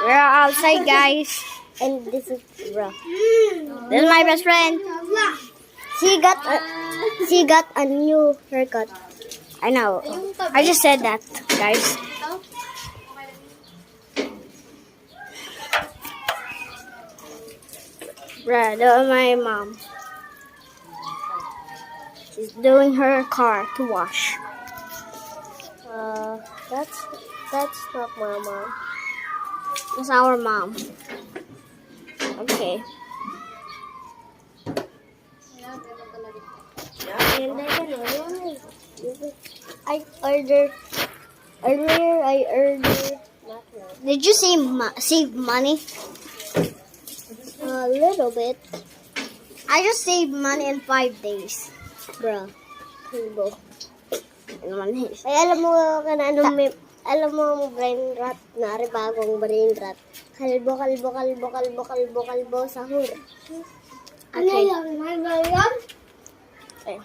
We're outside, guys. And this is bro. This is my best friend. She got a new haircut. I know. I just said that, guys. Bruh, look at my mom. She's doing her car to wash. That's not my mom. That's our mom. Okay. I ordered earlier. Did you save money? A little bit, I just saved money in 5 days. bro. Kalbo. In 1 day. Ay, alam mo alam mo ang brain rot, nari bagong brain rot. Kalbo sahur. Ano Okay. yan? May bayan? Okay.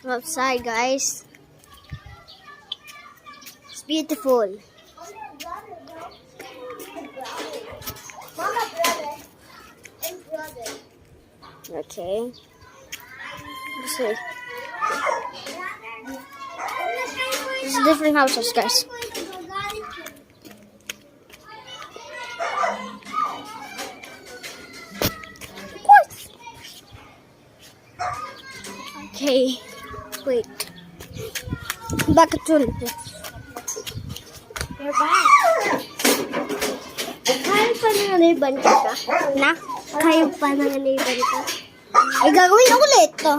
Outside, guys. It's beautiful. Mama, brother. And brother. Okay. Let's see. This is different houses, guys. Okay. Wait. Back to You're back. Kaya pa nanganiban ka? na. Kaya pa nanganiban ka? Ay, gagawin ulit to.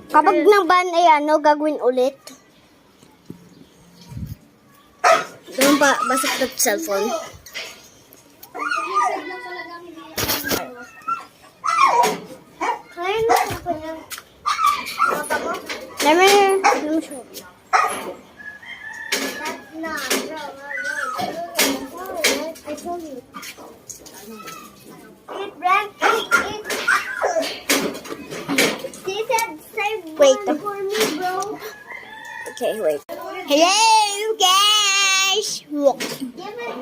Kapag naban ay gagawin ulit. Ganun pa, basik na cellphone. Kaya na pa niya. Let me show. That's not, bro. I told you. Eat, Brad. Eat. She said, save Wait. one for me, bro. Okay, wait. Hello, guys! Look. Give it.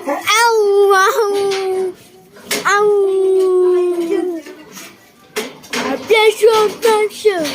Ow! Ow! Ow! A pleasure.